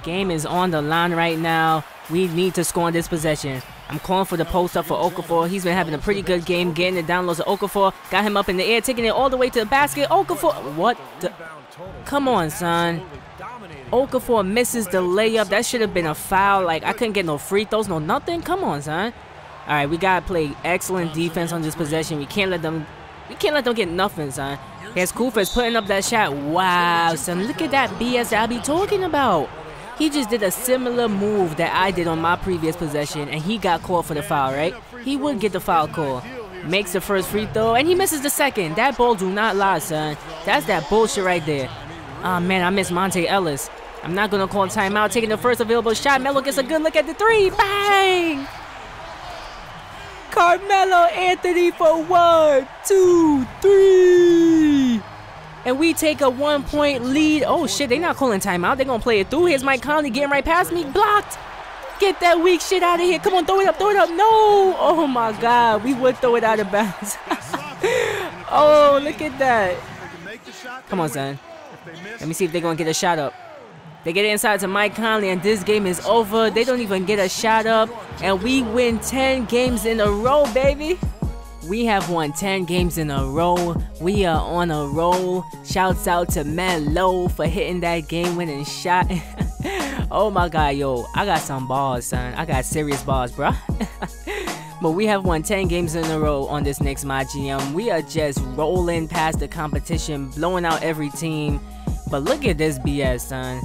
Game is on the line right now. We need to score on this possession. I'm calling for the post up for Okafor. He's been having a pretty good game, getting the down lows of Okafor. Got him up in the air, taking it all the way to the basket. Okafor, what the? Come on, son. Okafor misses the layup. That should have been a foul. Like, I couldn't get no free throws, no nothing. Come on, son. All right, we gotta play excellent defense on this possession. We can't let them get nothing, son. Here's Kufas putting up that shot. Wow, son, look at that BS that I be talking about. He just did a similar move that I did on my previous possession, and he got called for the foul, right? He would get the foul call. Makes the first free throw, and he misses the second. That ball do not lie, son. That's that bullshit right there. Oh, man, I miss Monte Ellis. I'm not going to call timeout. Taking the first available shot. Melo gets a good look at the three. Bang! Carmelo Anthony for 1, 2, 3. And we take a 1-point lead. Oh, shit, they not calling timeout. They're going to play it through. Here's Mike Conley getting right past me. Blocked. Get that weak shit out of here. Come on, throw it up, throw it up. No. Oh, my God. We would throw it out of bounds. Oh, look at that. Come on, son. Let me see if they're going to get a shot up. They get it inside to Mike Conley, and this game is over. They don't even get a shot up, and we win 10 games in a row, baby. We have won 10 games in a row. We are on a roll. Shouts out to Melo for hitting that game-winning shot. Oh my God, yo, I got some balls, son. I got serious balls, bro. But we have won 10 games in a row on this Knicks MyGM. We are just rolling past the competition, blowing out every team. But look at this BS, son.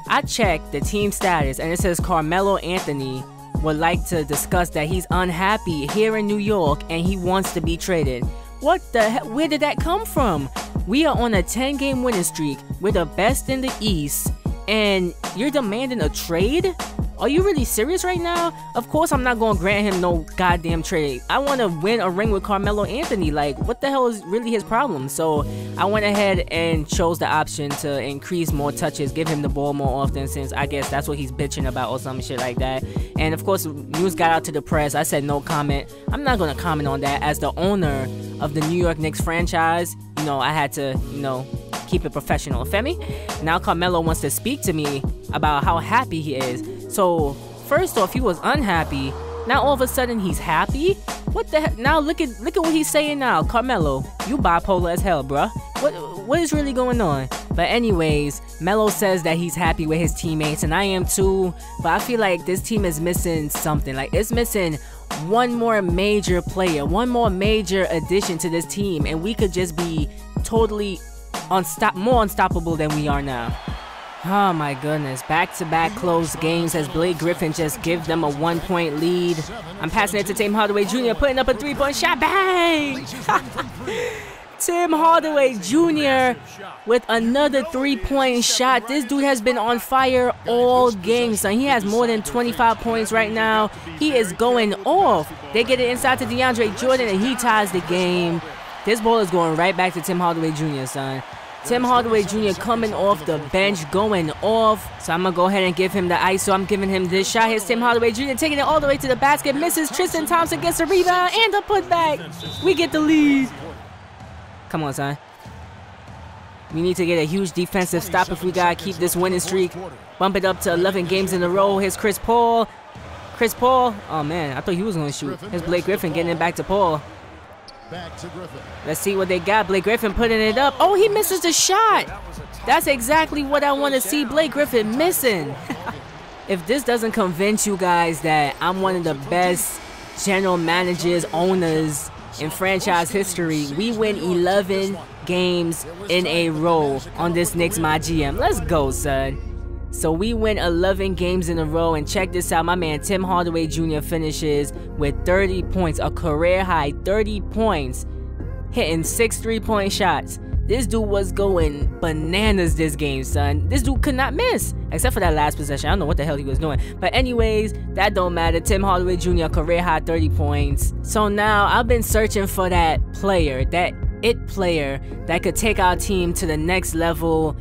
I checked the team status, and it says Carmelo Anthony would like to discuss that he's unhappy here in New York and he wants to be traded. What the hell? Where did that come from? We are on a 10-game winning streak. We're the best in the East, and you're demanding a trade? Are you really serious right now? Of course I'm not going to grant him no goddamn trade. I want to win a ring with Carmelo Anthony. Like, what the hell is really his problem? So I went ahead and chose the option to increase more touches, give him the ball more often, since I guess that's what he's bitching about or some shit like that. And of course, news got out to the press. I said no comment. I'm not going to comment on that. As the owner of the New York Knicks franchise, you know, I had to, you know, keep it professional, feel me? Now Carmelo wants to speak to me about how happy he is. So first off, he was unhappy. Now all of a sudden he's happy? What the heck? Now look at what he's saying now. Carmelo, you bipolar as hell, bruh. What is really going on? But anyways, Melo says that he's happy with his teammates, and I am too. But I feel like this team is missing something. Like, it's missing one more major player, one more major addition to this team, and we could just be totally more unstoppable than we are now. Oh my goodness, back-to-back close games as Blake Griffin just gives them a 1-point lead. I'm passing it to Tim Hardaway Jr., putting up a 3-point shot. Bang! Tim Hardaway Jr. with another 3-point shot. This dude has been on fire all game, son. He has more than 25 points right now. He is going off. They get it inside to DeAndre Jordan, and he ties the game. This ball is going right back to Tim Hardaway Jr., son. Tim Hardaway Jr. coming off the bench, going off. So I'm going to go ahead and give him the ISO. I'm giving him this shot. Here's Tim Hardaway Jr. taking it all the way to the basket. Misses. Tristan Thompson gets a rebound and a putback. We get the lead. Come on, son. We need to get a huge defensive stop if we got to keep this winning streak. Bump it up to 11 games in a row. Here's Chris Paul. Chris Paul. Oh, man. I thought he was going to shoot. Here's Blake Griffin getting it back to Paul. Let's see what they got. Blake Griffin putting it up. Oh, he misses the shot. That's exactly what I want to see Blake Griffin missing. If this doesn't convince you guys that I'm one of the best general managers, owners in franchise history, we win 11 games in a row on this Knicks MyGM. Let's go, son. So we win 11 games in a row, and check this out, my man Tim Hardaway Jr. finishes with 30 points, a career high 30 points, hitting 6 3-point shots. This dude was going bananas this game, son. This dude could not miss, except for that last possession. I don't know what the hell he was doing. But anyways, that don't matter. Tim Hardaway Jr., career high 30 points. So now I've been searching for that player, that it player that could take our team to the next level.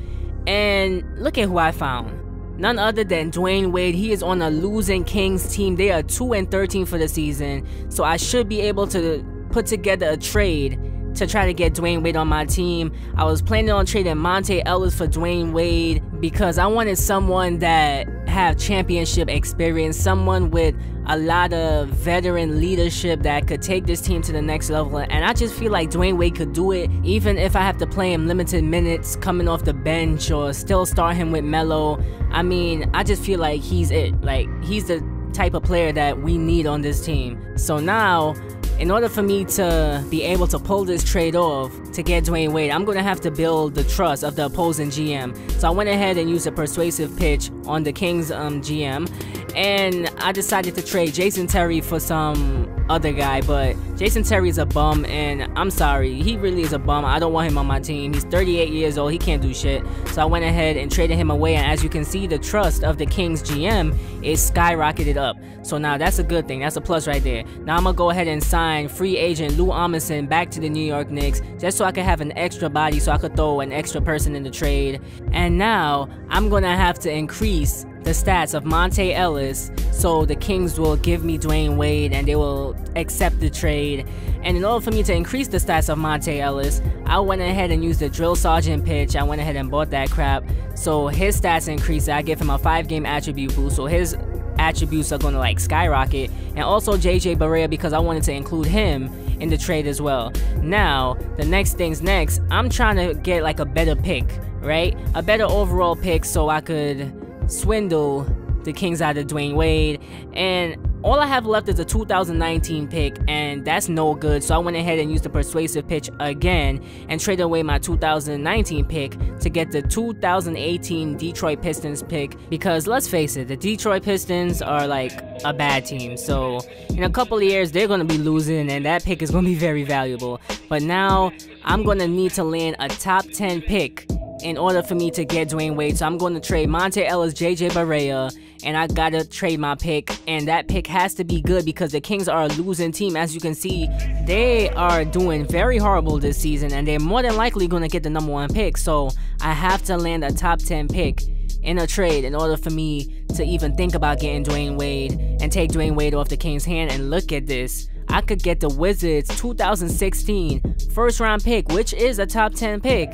And look at who I found. None other than DWAYNE WADE. He is on a losing Kings team. They are 2-13 for the season. So I should be able to put together a trade to try to get DWAYNE WADE on my team. I was planning on trading Monte Ellis for DWAYNE WADE because I wanted someone that have championship experience, someone with a lot of veteran leadership that could take this team to the next level. And I just feel like DWAYNE WADE could do it, even if I have to play him limited minutes coming off the bench or still start him with Melo. I mean, I just feel like he's it. Like, he's the type of player that we need on this team. So now, in order for me to be able to pull this trade off to get DWAYNE WADE, I'm going to have to build the trust of the opposing GM. So I went ahead and used a persuasive pitch on the Kings GM, and I decided to trade Jason Terry for some other guy, but Jason Terry is a bum, and I'm sorry, he really is a bum. I don't want him on my team. He's 38 years old, he can't do shit. So I went ahead and traded him away, and as you can see, the trust of the Kings GM is skyrocketed up. So now that's a good thing, that's a plus right there. Now I'm gonna go ahead and sign free agent Lou Amundsen back to the New York Knicks, just so I could have an extra body, so I could throw an extra person in the trade. And now I'm gonna have to increase the stats of Monte Ellis, so the Kings will give me DWAYNE WADE and they will accept the trade. And in order for me to increase the stats of Monte Ellis, I went ahead and used the drill sergeant pitch. I went ahead and bought that crap, so his stats increase. I give him a 5-game attribute boost, so his attributes are gonna like skyrocket. And also JJ Barea, because I wanted to include him in the trade as well. Now the next thing's next, I'm trying to get like a better pick, right? A better overall pick, so I could swindle the Kings out of DWAYNE WADE. And all I have left is a 2019 pick, and that's no good. So I went ahead and used the persuasive pitch again and traded away my 2019 pick to get the 2018 Detroit Pistons pick, because let's face it, the Detroit Pistons are like a bad team. So in a couple of years they're gonna be losing, and that pick is gonna be very valuable. But now I'm gonna need to land a top 10 pick in order for me to get DWAYNE WADE. So I'm going to trade Monte Ellis, JJ Barea, and I gotta trade my pick, and that pick has to be good because the Kings are a losing team. As you can see, they are doing very horrible this season, and they're more than likely going to get the #1 pick. So I have to land a top 10 pick in a trade in order for me to even think about getting DWAYNE WADE and take DWAYNE WADE off the Kings' hand. And look at this, I could get the Wizards 2016 first-round pick, which is a top 10 pick,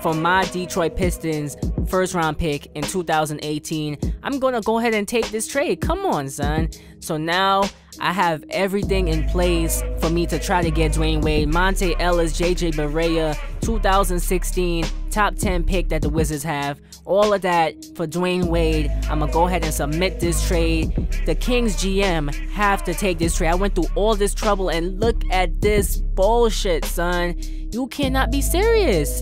for my Detroit Pistons first-round pick in 2018. I'm gonna go ahead and take this trade. Come on, son. So now I have everything in place for me to try to get DWAYNE WADE. Monte Ellis, JJ Barea, 2016 top 10 pick that the Wizards have. All of that for DWAYNE WADE. I'm gonna go ahead and submit this trade. The Kings GM have to take this trade. I went through all this trouble, and look at this bullshit, son. You cannot be serious.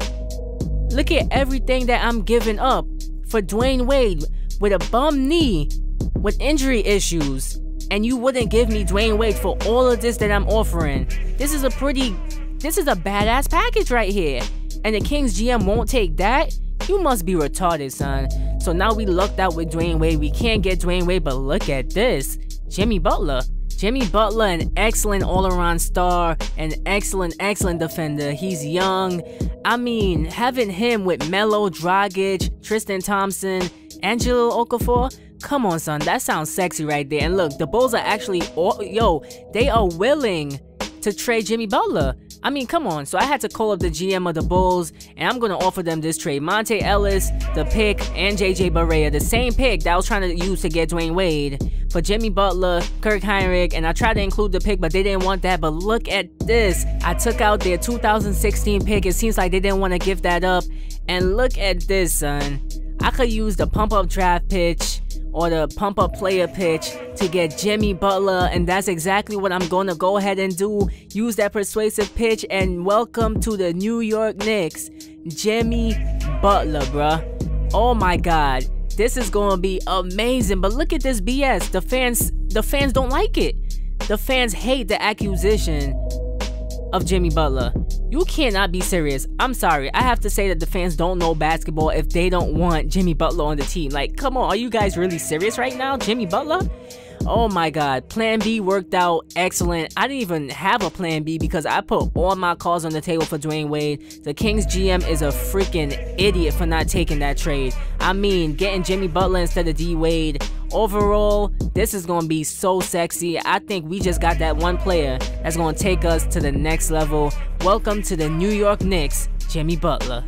Look at everything that I'm giving up for DWAYNE WADE with a bum knee, with injury issues, and you wouldn't give me DWAYNE WADE for all of this that I'm offering. This is a badass package right here, and the Kings GM won't take that? You must be retarded, son. So now we lucked out with DWAYNE WADE. We can't get DWAYNE WADE, but look at this. Jimmy Butler, an excellent all-around star, an excellent defender. He's young. I mean, having him with Melo, Dragic, Tristan Thompson, Angelo Okafor, come on, son, that sounds sexy right there. And look, the Bulls are actually, they are willing to trade Jimmy Butler. I mean, come on. So I had to call up the GM of the Bulls, and I'm gonna offer them this trade. Monte Ellis, the pick, and JJ Barea, the same pick that I was trying to use to get DWAYNE WADE, for Jimmy Butler, Kirk Heinrich, and I tried to include the pick, but they didn't want that. But look at this. I took out their 2016 pick. It seems like they didn't want to give that up. And look at this, son. I could use the pump-up draft pitch or the pump-up player pitch to get Jimmy Butler, and that's exactly what I'm gonna go ahead and do. Use that persuasive pitch, and welcome to the New York Knicks, Jimmy Butler, bruh. Oh my god, this is gonna be amazing. But look at this BS. The fans don't like it. The fans hate the acquisition of Jimmy Butler. You cannot be serious. I'm sorry. I have to say that the fans don't know basketball if they don't want Jimmy Butler on the team. Like, come on, are you guys really serious right now? Jimmy Butler? Oh my god, plan B worked out excellent. I didn't even have a plan B because I put all my calls on the table for DWAYNE WADE. The Kings GM is a freaking idiot for not taking that trade. I mean, getting Jimmy Butler instead of D Wade. Overall, this is gonna be so sexy. I think we just got that one player that's gonna take us to the next level. Welcome to the New York Knicks, Jimmy Butler.